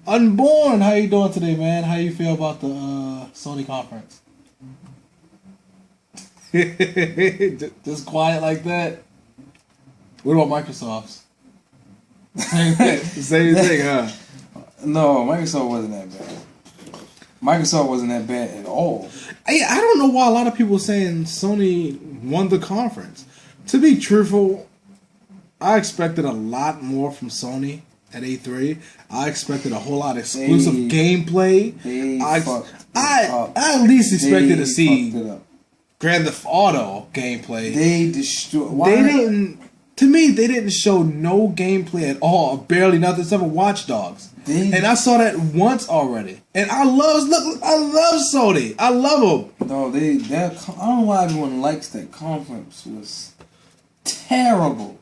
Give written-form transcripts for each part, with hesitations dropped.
Unborn, how you doing today, man? How you feel about the Sony conference? Just quiet like that. What about Microsoft's? Same thing, huh? No, Microsoft wasn't that bad. Microsoft wasn't that bad at all. I don't know why a lot of people are saying Sony won the conference. To be truthful, I expected a lot more from Sony at E3. I expected a whole lot of exclusive gameplay. I at least expected to see Grand Theft Auto gameplay. They destroyed. They didn't. To me, they didn't show no gameplay at all, barely nothing except for Watch Dogs. And I saw that once already. And I love Sony. I love them. No, I don't know why everyone likes that conference. Was terrible.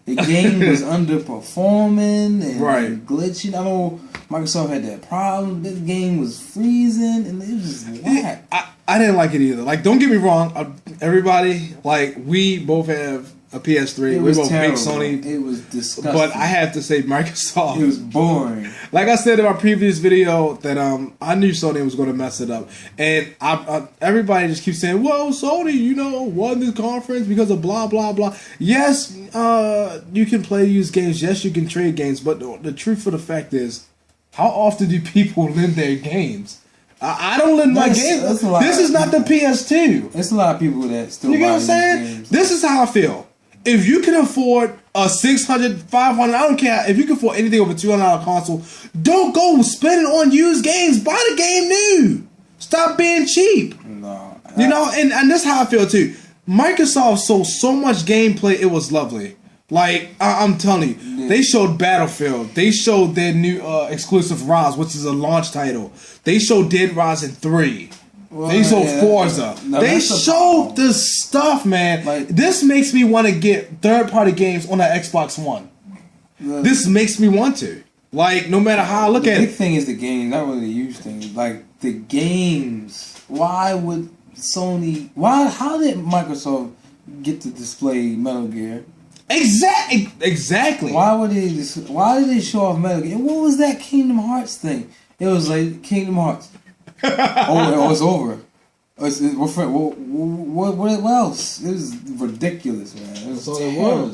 The game was underperforming and glitching. I know Microsoft had that problem. This game was freezing and it was just whack. I didn't like it either. Like, don't get me wrong. Everybody, like, we both have a PS3. We both big Sony. It was disgusting. But I have to say Microsoft. It was boring. Like I said in my previous video that I knew Sony was going to mess it up. And everybody just keeps saying, well, Sony, won this conference because of blah, blah, blah. Yes, you can play used games. Yes, you can trade games. But the truth of the fact is, how often do people lend their games? I don't lend my games. This is not the PS2. There's a lot of people that still buy what I'm saying? Games. This is how I feel. If you can afford a $600, $500, I don't care. If you can afford anything over $200 console, don't go spend it on used games. Buy the game new. Stop being cheap. No. And that's how I feel too. Microsoft showed so much gameplay, it was lovely. Like, I'm telling you, they showed Battlefield. They showed their new exclusive Rise, which is a launch title. They showed Dead Rising 3. Well, they showed Forza. They showed the stuff, man. Like, this makes me want to get third-party games on the Xbox One. This makes me want to. Like, no matter how I look at it. The big thing is the game, not really the used thing. Like, the games. Why would Sony... How did Microsoft get to display Metal Gear? Exactly. Why did they show off Metal Gear? What was that Kingdom Hearts thing? It was like Kingdom Hearts. It's over. What else? It was ridiculous, man. It was terrible.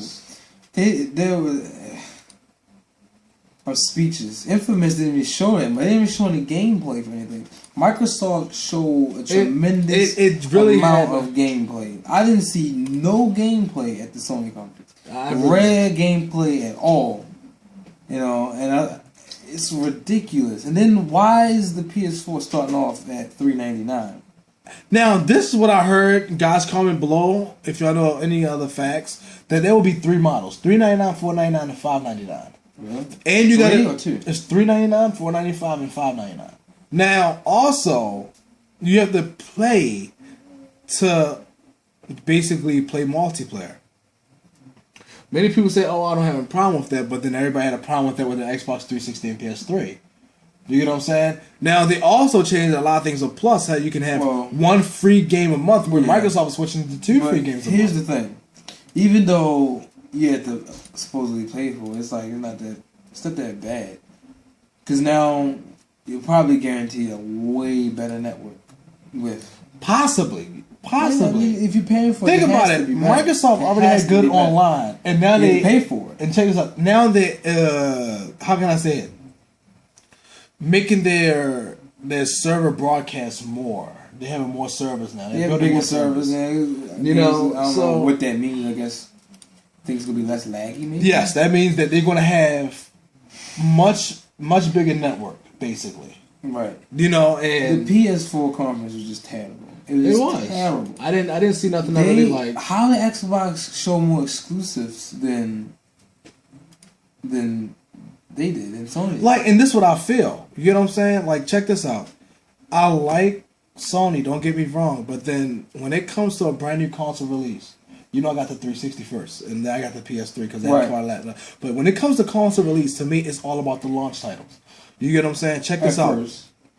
There was speeches. Infamous didn't even show them. They didn't even show any gameplay for anything. Microsoft showed a tremendous amount of gameplay. I didn't see no gameplay at the Sony conference. Rare gameplay at all. It's ridiculous. And then why is the PS4 starting off at $399? Now, this is what I heard. Guys, comment below if y'all know any other facts. That there will be 3 models: $399, $499, and $599. Really? And you got it's $399, $495, and $599. Now, also, you have to play to basically play multiplayer. Many people say, "Oh, I don't have a problem with that," but then everybody had a problem with that with the Xbox 360 and PS3. You get what I'm saying? Now, they also changed a lot of things with Plus, how you can have one free game a month, where Microsoft is switching to 2 free games a month. Here's the thing. Even though you have to supposedly pay for it, it's not that bad. Because now, you'll probably guarantee a way better network with... Possibly. If you're paying for it, think about it. Microsoft already had good online, and now they pay for it. And check this out. Now they, how can I say it? Making their server broadcasts more. They're having more servers now. They have bigger servers. I don't know what that means. I guess things will be less laggy. Maybe. Yes, that means that they're going to have much bigger network, basically. Right. And the PS4 conference was just terrible. It was terrible. I didn't see nothing I really liked. How did Xbox show more exclusives than they did and Sony? And this is what I feel. You get what I'm saying? Like, check this out. I like Sony, don't get me wrong, but then when it comes to a brand new console release, I got the 360 first, and then I got the PS3 because that's quite a lot. But when it comes to console release, to me, it's all about the launch titles. You get what I'm saying? Check this out.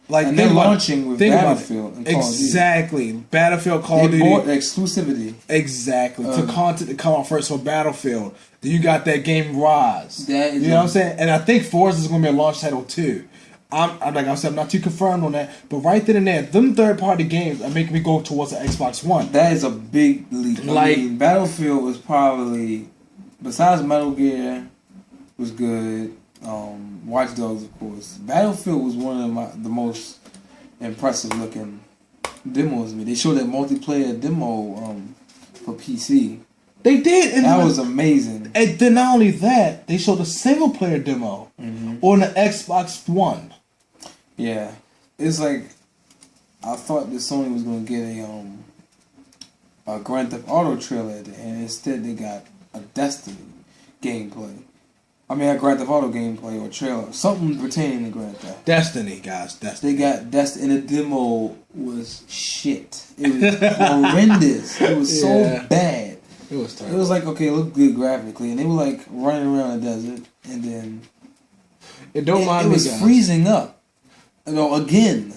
And they're launching with Battlefield and Call of Duty. Exactly. Battlefield, Call of Duty. They bought exclusivity. Exactly. To content to come out first for Battlefield. Then you got that game Rise. You know what I'm saying? And I think Forza is going to be a launch title too. I'm like I said, I'm not too confirmed on that, but right then and there, them third-party games are making me go towards the Xbox One. That is a big leap. Like, I mean, Battlefield was probably, besides Metal Gear, was good. Watch Dogs, of course. Battlefield was one of the most impressive looking demos to me. They showed that multiplayer demo for PC. They did, and that was amazing. And then not only that, they showed a single player demo on the Xbox One. Yeah, it's like I thought that Sony was gonna get a Grand Theft Auto trailer, and instead they got a Destiny gameplay. I mean, a Grand Theft Auto gameplay or trailer, something pertaining to Grand Theft. Destiny, guys, Destiny. They got Destiny, and the demo was shit. It was horrendous. It was so bad. It was terrible. It was like, okay, it looked good graphically, and they were like running around the desert, and then it was freezing up. You know, again.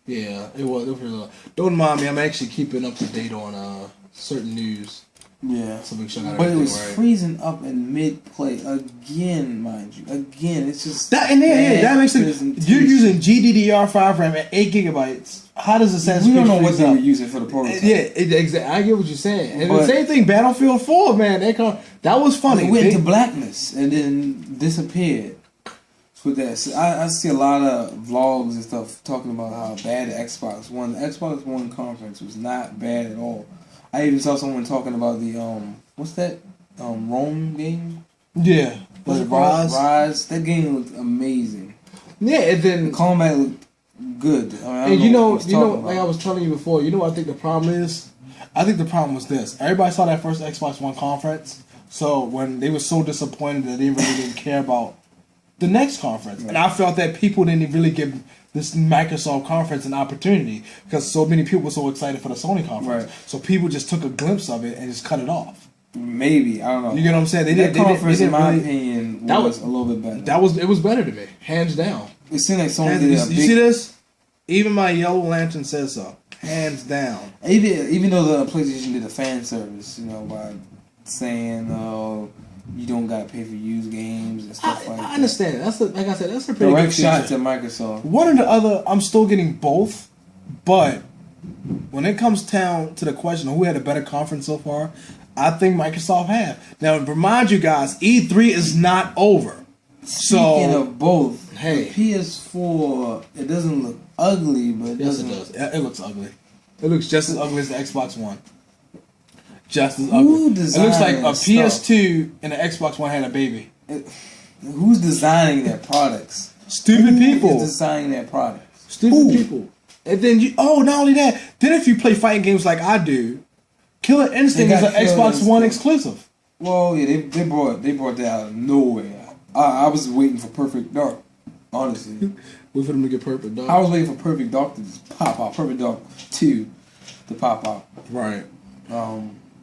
Yeah, it was. Don't mind me. I'm actually keeping up to date on certain news. Yeah, so make sure I got but it was right. freezing up in mid-play again, mind you. Again, it's just that. And that makes sense. You're using GDDR5 RAM at 8 gigabytes. How does the sense? We don't know what they were using for the prototype. Yeah, exactly. I get what you're saying. And the same thing, Battlefield 4, man. That was funny. They went into blackness and then disappeared. With that, I see a lot of vlogs and stuff talking about how bad the Xbox One conference was not bad at all. I even saw someone talking about the what's that Rome game? Yeah, was it Rise? That game looked amazing. Yeah, and then the combat looked good. I mean, and you know, like I was telling you before, you know what I think the problem is? I think the problem was this. Everybody saw that first Xbox One conference, so when they were so disappointed that they really didn't care about the next conference. Right. And I felt that people didn't really give this Microsoft conference an opportunity because so many people were so excited for the Sony conference. Right. So people just took a glimpse of it and just cut it off. Maybe. I don't know. You get what I'm saying? That conference, in my opinion, was a little bit better. It was better to me. Hands down. It seemed like Sony did you see this? Even my yellow lantern says so. Hands down. Even though the PlayStation did a fan service, by saying, you don't gotta pay for used games and stuff like that. I understand. Like I said, that's a pretty direct good shot to Microsoft. One or the other, I'm still getting both, but when it comes down to the question of who had a better conference so far, I think Microsoft have. Now, remind you guys, E3 is not over. Speaking of both, the PS4, it doesn't look ugly, but it doesn't. Yes, it does. It looks ugly. It looks just as ugly as the Xbox One. Just as ugly. It looks like a PS2 and an Xbox One had a baby. Who's designing their products? Stupid people. Who's designing their products? Stupid people. And then not only that, then if you play fighting games like I do, Killer Instinct is an Xbox One exclusive. Well, yeah, they brought that out of nowhere. I was waiting for Perfect Dark, honestly. Wait for them to get Perfect Dark. I was waiting for Perfect Dark to just pop out. Perfect Dark 2 to pop out. Right.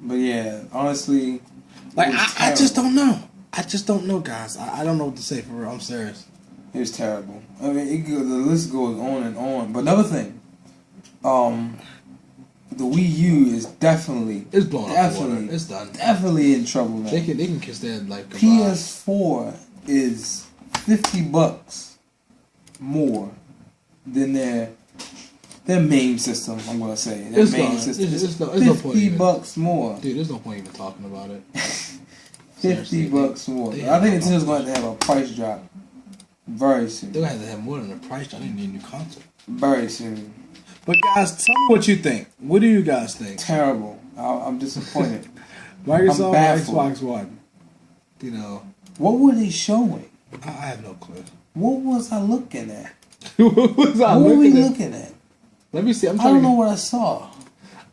But yeah, honestly, I just don't know. I just don't know, guys. I don't know what to say for real. I'm serious. It was terrible. I mean, the list goes on and on. But another thing, the Wii U is definitely blown up. It's done. Definitely in trouble now. They can kiss their goodbye. PS4 is $50 more than their main system. I'm gonna say their main system is $50 more. Dude, there's no point even talking about it. $50 more. I think Nintendo's going to have a price drop very soon. They're going to have more than a price drop. They need a new console very soon. But guys, tell me what you think. What do you guys think? Terrible. I'm disappointed. Microsoft Xbox One. What were they showing? I have no clue. What was I looking at? What were we looking at? Let me see. I don't know what I saw.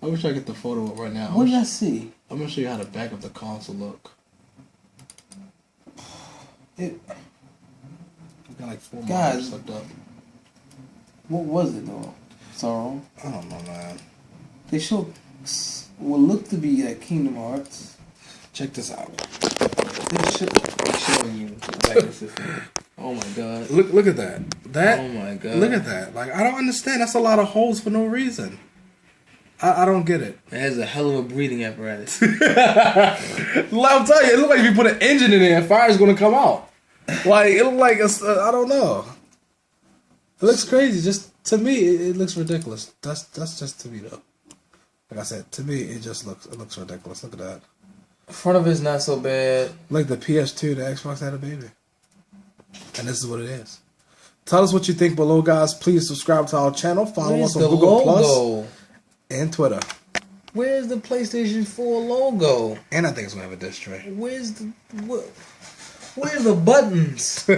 I wish I could get the photo up right now. What did I see? I'm gonna show you how the back of the console look. It got like 4 monitors hooked up. What was it though? Sorrow? I don't know, man. They showed what looked to be like Kingdom Hearts. Check this out. They showing you the system. Oh my god! Look at that. Oh my god! Look at that. Like, I don't understand. That's a lot of holes for no reason. I don't get it. It has a hell of a breathing apparatus. I'll tell you, it looks like if you put an engine in there, fire's gonna come out. Like, it looks like I don't know. It looks crazy. Just to me, it looks ridiculous. That's just to me though. Like I said, to me, it looks ridiculous. Look at that. Front of it's not so bad. Like the PS2, the Xbox had a baby, and this is what it is. Tell us what you think below, guys. Please subscribe to our channel. Follow us on Google Plus and Twitter. Where's the PlayStation 4 logo? And I think it's gonna have a disc tray. Where's the buttons?